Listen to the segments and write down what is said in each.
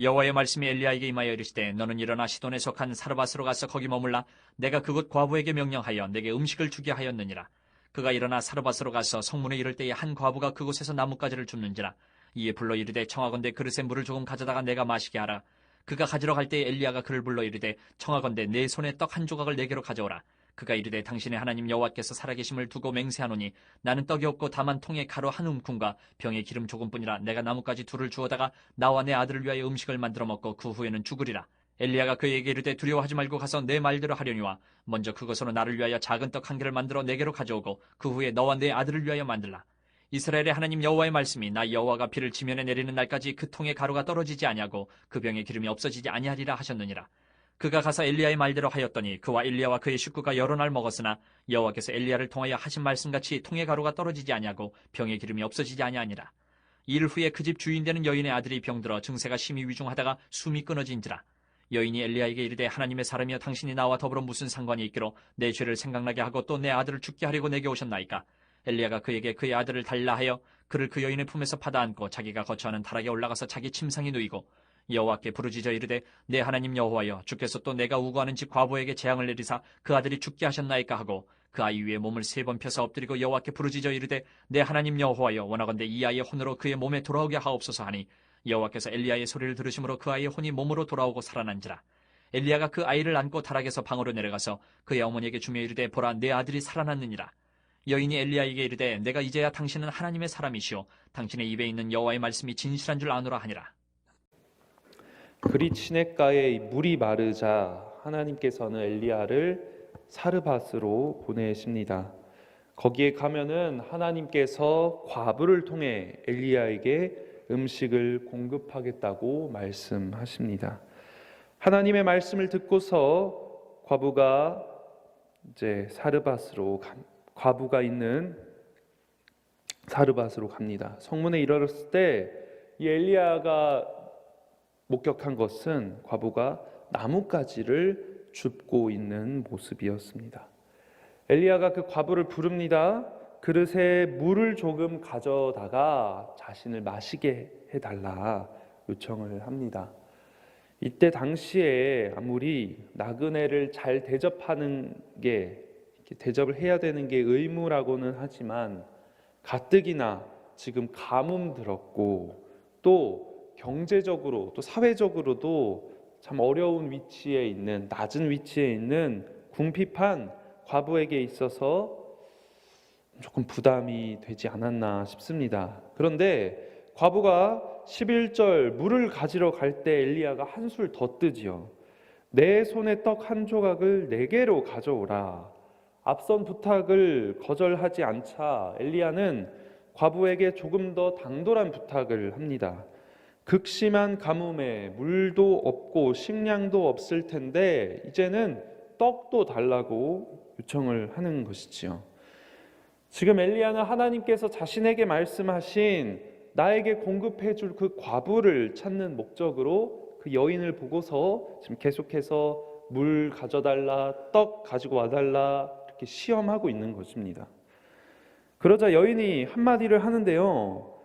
여호와의 말씀이 엘리야에게 임하여 이르시되 너는 일어나 시돈에 속한 사르밧으로 가서 거기 머물라. 내가 그곳 과부에게 명령하여 내게 음식을 주게 하였느니라. 그가 일어나 사르밧으로 가서 성문에 이를 때에 한 과부가 그곳에서 나뭇가지를 줍는지라. 이에 불러 이르되 청하건대 그릇에 물을 조금 가져다가 내가 마시게 하라. 그가 가지러 갈 때에 엘리야가 그를 불러 이르되 청하건대 내 손에 떡 한 조각을 내게로 가져오라. 그가 이르되 당신의 하나님 여호와께서 살아계심을 두고 맹세하노니 나는 떡이 없고 다만 통에 가루 한 움큼과 병에 기름 조금뿐이라. 내가 나뭇가지 둘을 주어다가 나와 내 아들을 위하여 음식을 만들어 먹고 그 후에는 죽으리라. 엘리야가 그에게 이르되 두려워하지 말고 가서 내 말대로 하려니와 먼저 그것으로 나를 위하여 작은 떡 한 개를 만들어 내게로 가져오고 그 후에 너와 내 아들을 위하여 만들라. 이스라엘의 하나님 여호와의 말씀이 나 여호와가 비를 지면에 내리는 날까지 그 통에 가루가 떨어지지 아니하고 그 병에 기름이 없어지지 아니하리라 하셨느니라. 그가 가서 엘리야의 말대로 하였더니 그와 엘리야와 그의 식구가 여러 날 먹었으나 여호와께서 엘리야를 통하여 하신 말씀같이 통에 가루가 떨어지지 아니하고 병에 기름이 없어지지 아니하니라. 일 후에 그 집 주인 되는 여인의 아들이 병들어 증세가 심히 위중하다가 숨이 끊어진지라. 여인이 엘리야에게 이르되 하나님의 사람이여 당신이 나와 더불어 무슨 상관이 있기로 내 죄를 생각나게 하고 또 내 아들을 죽게 하려고 내게 오셨나이까. 엘리야가 그에게 그의 아들을 달라 하여 그를 그 여인의 품에서 받아 안고 자기가 거처하는 타락에 올라가서 자기 침상에 누이고 여호와께 부르짖어 이르되 내 하나님 여호와여 주께서 또 내가 우고하는 집 과부에게 재앙을 내리사 그 아들이 죽게 하셨나이까 하고 그 아이 위에 몸을 3번 펴서 엎드리고 여호와께 부르짖어 이르되 내 하나님 여호와여 원하건대 이 아이의 혼으로 그의 몸에 돌아오게 하옵소서 하니 여호와께서 엘리야의 소리를 들으심으로 그 아이의 혼이 몸으로 돌아오고 살아난지라. 엘리야가 그 아이를 안고 타락에서 방으로 내려가서 그의 어머니에게 주며 이르되 보라 내 아들이 살아났느니라. 여인이 엘리야에게 이르되 내가 이제야 당신은 하나님의 사람이시오 당신의 입에 있는 여호와의 말씀이 진실한 줄 아노라 하니라. 그리 시냇가에 물이 마르자 하나님께서는 엘리야를 사르밧으로 보내십니다. 거기에 가면은 하나님께서 과부를 통해 엘리야에게 음식을 공급하겠다고 말씀하십니다. 하나님의 말씀을 듣고서 과부가 이제 과부가 있는 사르밧으로 갑니다. 성문에 이르렀을 때 이 엘리야가 목격한 것은 과부가 나뭇가지를 줍고 있는 모습이었습니다. 엘리야가 그 과부를 부릅니다. 그릇에 물을 조금 가져다가 자신을 마시게 해달라 요청을 합니다. 이때 당시에 아무리 나그네를 잘 대접하는 게 대접을 해야 되는 게 의무라고는 하지만 가뜩이나 지금 가뭄 들었고 또 경제적으로 또 사회적으로도 참 어려운 위치에 있는 낮은 위치에 있는 궁핍한 과부에게 있어서 조금 부담이 되지 않았나 싶습니다. 그런데 과부가 11절 물을 가지러 갈 때 엘리야가 한술 더 뜨지요. 내 손에 떡 한 조각을 내게로 가져오라. 앞선 부탁을 거절하지 않자 엘리야는 과부에게 조금 더 당돌한 부탁을 합니다. 극심한 가뭄에 물도 없고 식량도 없을 텐데 이제는 떡도 달라고 요청을 하는 것이지요. 지금 엘리야는 하나님께서 자신에게 말씀하신 나에게 공급해 줄 그 과부를 찾는 목적으로 그 여인을 보고서 지금 계속해서 물 가져달라, 떡 가지고 와달라 이렇게 시험하고 있는 것입니다. 그러자 여인이 한마디를 하는데요.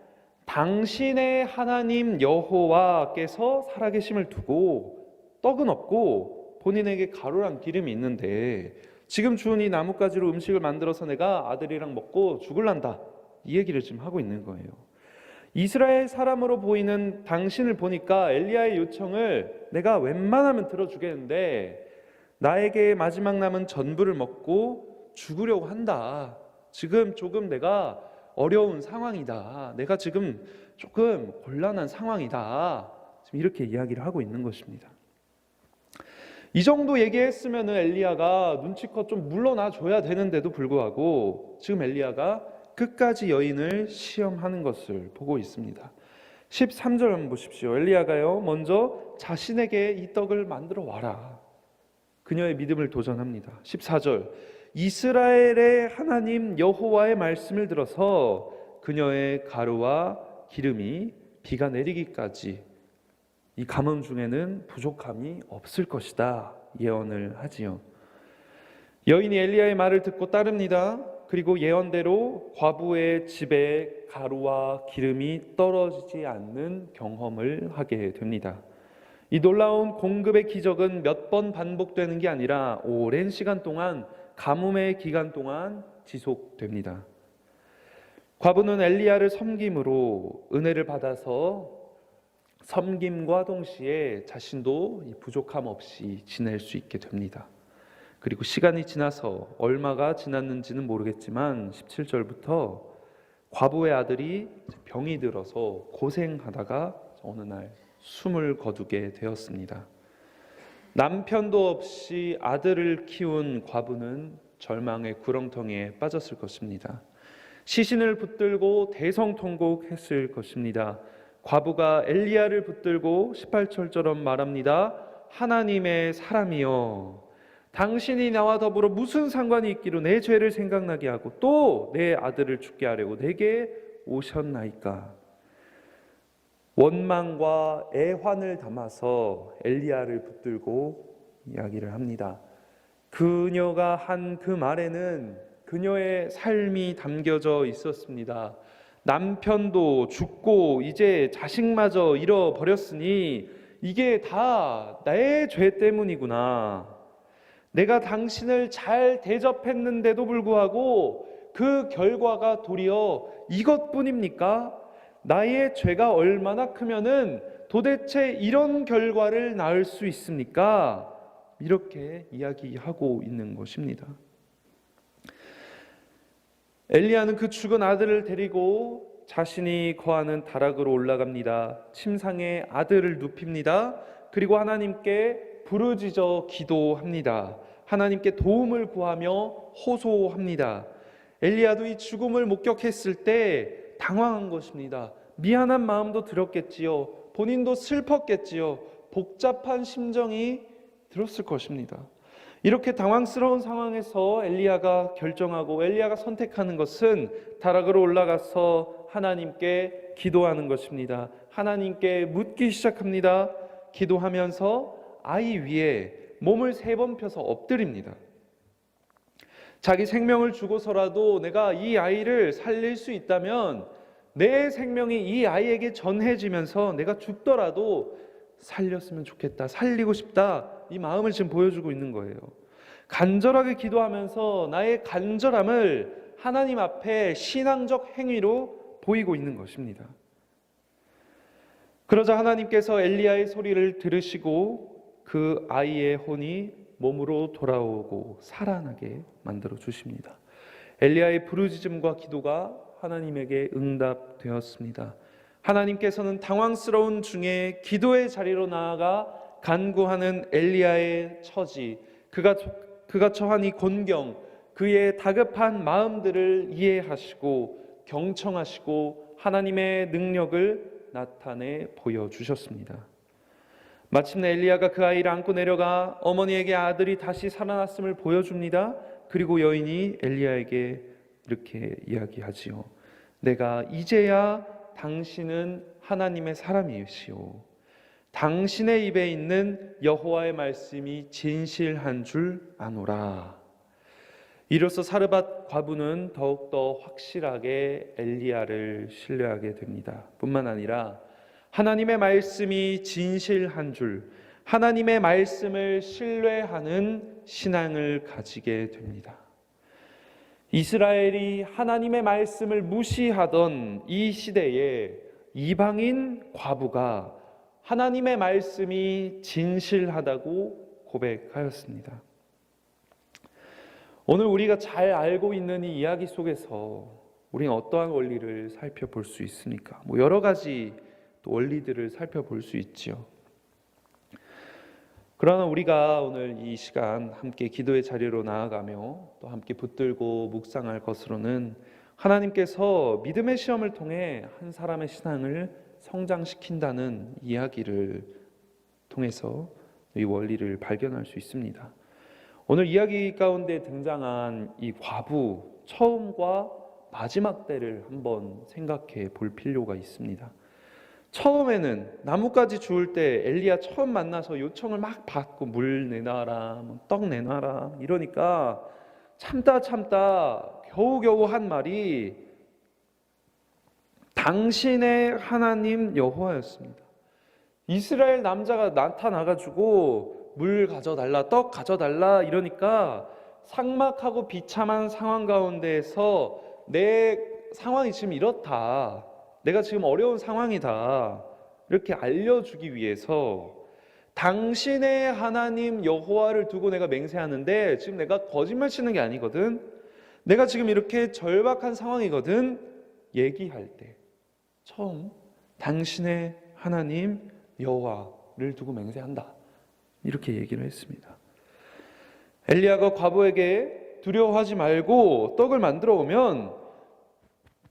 당신의 하나님 여호와께서 살아계심을 두고 떡은 없고 본인에게 가루랑 기름이 있는데 지금 주운 이 나뭇가지로 음식을 만들어서 내가 아들이랑 먹고 죽을란다 이 얘기를 지금 하고 있는 거예요. 이스라엘 사람으로 보이는 당신을 보니까 엘리야의 요청을 내가 웬만하면 들어주겠는데 나에게 마지막 남은 전부를 먹고 죽으려고 한다. 지금 조금 내가 어려운 상황이다. 내가 지금 조금 곤란한 상황이다. 지금 이렇게 이야기를 하고 있는 것입니다. 이 정도 얘기했으면 엘리야가 눈치껏 좀 물러나 줘야 되는데도 불구하고 지금 엘리야가 끝까지 여인을 시험하는 것을 보고 있습니다. 13절 한번 보십시오. 엘리야가요 먼저 자신에게 이 떡을 만들어 와라. 그녀의 믿음을 도전합니다. 14절 이스라엘의 하나님 여호와의 말씀을 들어서 그녀의 가루와 기름이 비가 내리기까지 이 가뭄 중에는 부족함이 없을 것이다 예언을 하지요. 여인이 엘리야의 말을 듣고 따릅니다. 그리고 예언대로 과부의 집에 가루와 기름이 떨어지지 않는 경험을 하게 됩니다. 이 놀라운 공급의 기적은 몇 번 반복되는 게 아니라 오랜 시간 동안, 가뭄의 기간 동안 지속됩니다. 과부는 엘리야를 섬김으로 은혜를 받아서 섬김과 동시에 자신도 부족함 없이 지낼 수 있게 됩니다. 그리고 시간이 지나서 얼마가 지났는지는 모르겠지만 17절부터 과부의 아들이 병이 들어서 고생하다가 어느 날 숨을 거두게 되었습니다. 남편도 없이 아들을 키운 과부는 절망의 구렁텅이에 빠졌을 것입니다. 시신을 붙들고 대성통곡했을 것입니다. 과부가 엘리야를 붙들고 18절처럼 말합니다. 하나님의 사람이여, 당신이 나와 더불어 무슨 상관이 있기로 내 죄를 생각나게 하고 또 내 아들을 죽게 하려고 내게 오셨나이까. 원망과 애환을 담아서 엘리야를 붙들고 이야기를 합니다. 그녀가 한 그 말에는 그녀의 삶이 담겨져 있었습니다. 남편도 죽고 이제 자식마저 잃어버렸으니 이게 다 내 죄 때문이구나. 내가 당신을 잘 대접했는데도 불구하고 그 결과가 도리어 이것뿐입니까? 나의 죄가 얼마나 크면은 도대체 이런 결과를 낳을 수 있습니까? 이렇게 이야기하고 있는 것입니다. 엘리야는 그 죽은 아들을 데리고 자신이 거하는 다락으로 올라갑니다. 침상에 아들을 눕힙니다. 그리고 하나님께 부르짖어 기도합니다. 하나님께 도움을 구하며 호소합니다. 엘리야도 이 죽음을 목격했을 때 당황한 것입니다. 미안한 마음도 들었겠지요. 본인도 슬펐겠지요. 복잡한 심정이 들었을 것입니다. 이렇게 당황스러운 상황에서 엘리야가 결정하고 엘리야가 선택하는 것은 다락으로 올라가서 하나님께 기도하는 것입니다. 하나님께 묻기 시작합니다. 기도하면서 아이 위에 몸을 3번 펴서 엎드립니다. 자기 생명을 주고서라도 내가 이 아이를 살릴 수 있다면 내 생명이 이 아이에게 전해지면서 내가 죽더라도 살렸으면 좋겠다, 살리고 싶다, 이 마음을 지금 보여주고 있는 거예요. 간절하게 기도하면서 나의 간절함을 하나님 앞에 신앙적 행위로 보이고 있는 것입니다. 그러자 하나님께서 엘리야의 소리를 들으시고 그 아이의 혼이 몸으로 돌아오고 살아나게 만들어 주십니다. 엘리야의 부르짖음과 기도가 하나님에게 응답되었습니다. 하나님께서는 당황스러운 중에 기도의 자리로 나아가 간구하는 엘리야의 처지, 그가 처한 이 곤경, 그의 다급한 마음들을 이해하시고 경청하시고 하나님의 능력을 나타내 보여주셨습니다. 마침내 엘리야가 그 아이를 안고 내려가 어머니에게 아들이 다시 살아났음을 보여줍니다. 그리고 여인이 엘리야에게 이렇게 이야기하지요. 내가 이제야 당신은 하나님의 사람이시오. 당신의 입에 있는 여호와의 말씀이 진실한 줄 아노라. 이로써 사르밧 과부는 더욱더 확실하게 엘리야를 신뢰하게 됩니다. 뿐만 아니라 하나님의 말씀이 진실한 줄, 하나님의 말씀을 신뢰하는 신앙을 가지게 됩니다. 이스라엘이 하나님의 말씀을 무시하던 이 시대에 이방인 과부가 하나님의 말씀이 진실하다고 고백하였습니다. 오늘 우리가 잘 알고 있는 이 이야기 속에서 우리는 어떠한 원리를 살펴볼 수 있습니까? 여러 가지 또 원리들을 살펴볼 수 있지요. 그러나 우리가 오늘 이 시간 함께 기도의 자리로 나아가며 또 함께 붙들고 묵상할 것으로는 하나님께서 믿음의 시험을 통해 한 사람의 신앙을 성장시킨다는 이야기를 통해서 이 원리를 발견할 수 있습니다. 오늘 이야기 가운데 등장한 이 과부 처음과 마지막 때를 한번 생각해 볼 필요가 있습니다. 처음에는 나뭇가지 주울 때 엘리야 처음 만나서 요청을 막 받고 물 내놔라, 떡 내놔라 이러니까 참다 겨우겨우 한 말이 당신의 하나님 여호와였습니다. 이스라엘 남자가 나타나가지고 물 가져달라, 떡 가져달라 이러니까 삭막하고 비참한 상황 가운데에서 내 상황이 지금 이렇다, 내가 지금 어려운 상황이다 이렇게 알려주기 위해서 당신의 하나님 여호와를 두고 내가 맹세하는데 지금 내가 거짓말 치는 게 아니거든, 내가 지금 이렇게 절박한 상황이거든 얘기할 때 처음 당신의 하나님 여호와를 두고 맹세한다 이렇게 얘기를 했습니다. 엘리야가 과부에게 두려워하지 말고 떡을 만들어 오면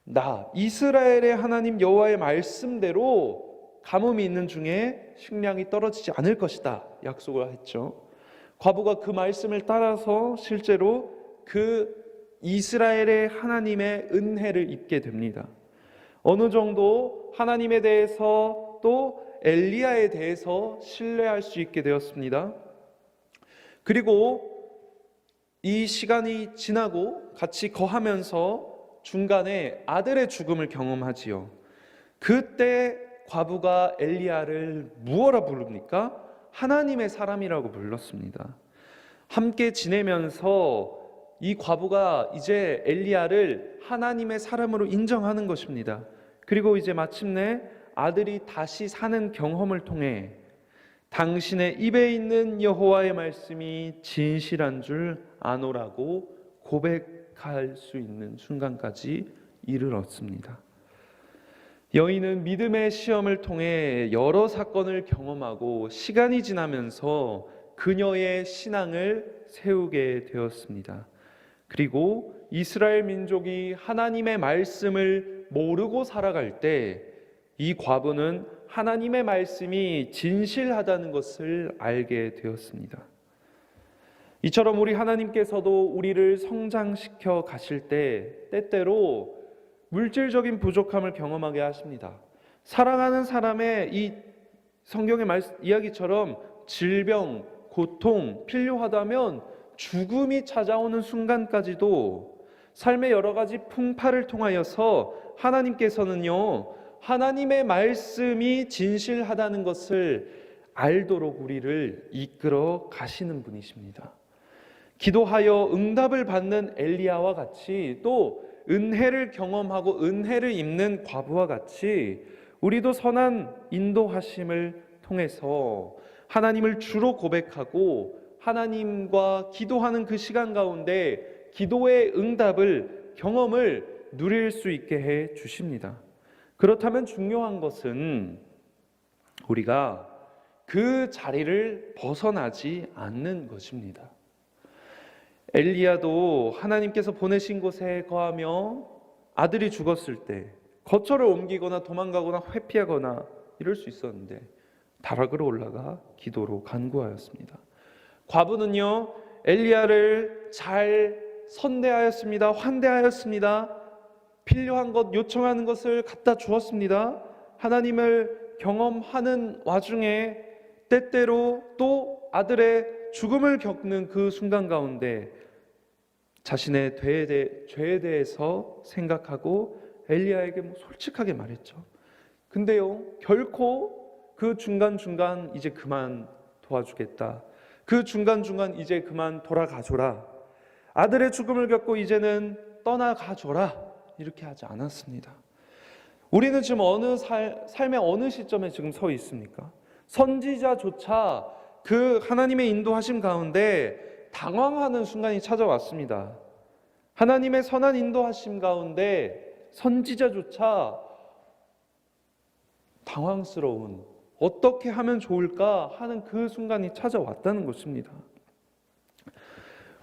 나 이스라엘의 하나님 여호와의 말씀대로 가뭄이 있는 중에 식량이 떨어지지 않을 것이다 약속을 했죠. 과부가 그 말씀을 따라서 실제로 그 이스라엘의 하나님의 은혜를 입게 됩니다. 어느 정도 하나님에 대해서 또 엘리야에 대해서 신뢰할 수 있게 되었습니다. 그리고 이 시간이 지나고 같이 거하면서 중간에 아들의 죽음을 경험하지요. 그때 과부가 엘리야를 무엇라 부릅니까? 하나님의 사람이라고 불렀습니다. 함께 지내면서 이 과부가 이제 엘리야를 하나님의 사람으로 인정하는 것입니다. 그리고 이제 마침내 아들이 다시 사는 경험을 통해 당신의 입에 있는 여호와의 말씀이 진실한 줄 아노라고 고백할 수 있는 순간까지 이르렀습니다. 여인은 믿음의 시험을 통해 여러 사건을 경험하고 시간이 지나면서 그녀의 신앙을 세우게 되었습니다. 그리고 이스라엘 민족이 하나님의 말씀을 모르고 살아갈 때 이 과부는 하나님의 말씀이 진실하다는 것을 알게 되었습니다. 이처럼 우리 하나님께서도 우리를 성장시켜 가실 때 때때로 물질적인 부족함을 경험하게 하십니다. 사랑하는 사람의 이 성경의 이야기처럼 질병, 고통, 필요하다면 죽음이 찾아오는 순간까지도 삶의 여러 가지 풍파를 통하여서 하나님께서는요, 하나님의 말씀이 진실하다는 것을 알도록 우리를 이끌어 가시는 분이십니다. 기도하여 응답을 받는 엘리야와 같이 또 은혜를 경험하고 은혜를 입는 과부와 같이 우리도 선한 인도하심을 통해서 하나님을 주로 고백하고 하나님과 기도하는 그 시간 가운데 기도의 응답을 경험을 누릴 수 있게 해 주십니다. 그렇다면 중요한 것은 우리가 그 자리를 벗어나지 않는 것입니다. 엘리야도 하나님께서 보내신 곳에 거하며 아들이 죽었을 때 거처를 옮기거나 도망가거나 회피하거나 이럴 수 있었는데 다락으로 올라가 기도로 간구하였습니다. 과부는요, 엘리야를 잘 선대하였습니다. 환대하였습니다. 필요한 것, 요청하는 것을 갖다 주었습니다. 하나님을 경험하는 와중에 때때로 또 아들의 죽음을 겪는 그 순간 가운데 자신의 죄에 대해서 생각하고 엘리야에게 솔직하게 말했죠. 근데요, 결코 그 중간중간 이제 그만 도와주겠다, 그 중간중간 이제 그만 돌아가줘라, 아들의 죽음을 겪고 이제는 떠나가줘라 이렇게 하지 않았습니다. 우리는 지금 삶의 어느 시점에 지금 서 있습니까? 선지자조차 그 하나님의 인도하심 가운데 당황하는 순간이 찾아왔습니다. 하나님의 선한 인도하심 가운데 선지자조차 당황스러운, 어떻게 하면 좋을까 하는 그 순간이 찾아왔다는 것입니다.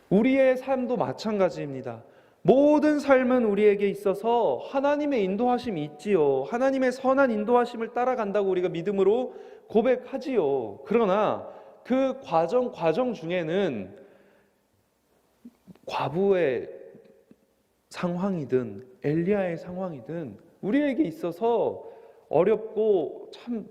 우리의 삶도 마찬가지입니다. 모든 삶은 우리에게 있어서 하나님의 인도하심이 있지요. 하나님의 선한 인도하심을 따라간다고 우리가 믿음으로 고백하지요. 그러나 그 과정 중에는 과부의 상황이든 엘리야의 상황이든 우리에게 있어서 어렵고 참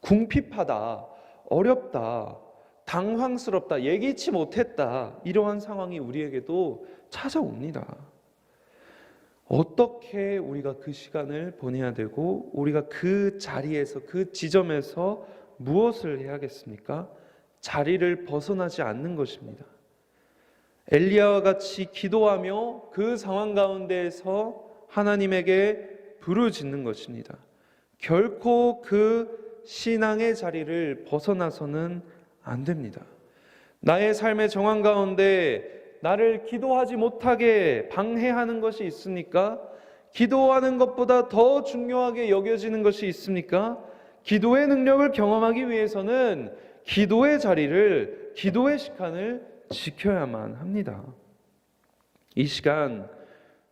궁핍하다, 어렵다, 당황스럽다, 예기치 못했다, 이러한 상황이 우리에게도 찾아옵니다. 어떻게 우리가 그 시간을 보내야 되고 우리가 그 자리에서 그 지점에서 무엇을 해야겠습니까? 자리를 벗어나지 않는 것입니다. 엘리야와 같이 기도하며 그 상황 가운데에서 하나님에게 부르짖는 것입니다. 결코 그 신앙의 자리를 벗어나서는 안 됩니다. 나의 삶의 정황 가운데 나를 기도하지 못하게 방해하는 것이 있습니까? 기도하는 것보다 더 중요하게 여겨지는 것이 있습니까? 기도의 능력을 경험하기 위해서는 기도의 자리를, 기도의 시간을 지켜야만 합니다. 이 시간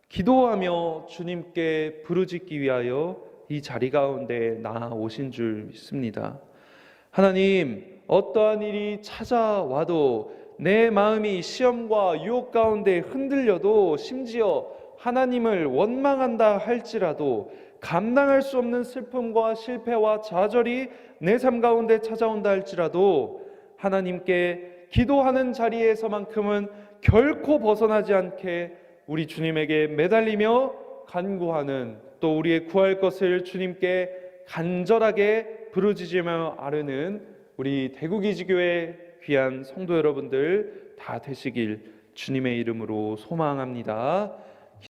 기도하며 주님께 부르짖기 위하여 이 자리 가운데 나아오신 줄 믿습니다. 하나님, 어떠한 일이 찾아와도 내 마음이 시험과 유혹 가운데 흔들려도 심지어 하나님을 원망한다 할지라도 감당할 수 없는 슬픔과 실패와 좌절이 내 삶 가운데 찾아온다 할지라도 하나님께 기도하는 자리에서만큼은 결코 벗어나지 않게 우리 주님에게 매달리며 간구하는, 또 우리의 구할 것을 주님께 간절하게 부르짖으며 아뢰는 우리 대구기지교회 귀한 성도 여러분들 다 되시길 주님의 이름으로 소망합니다.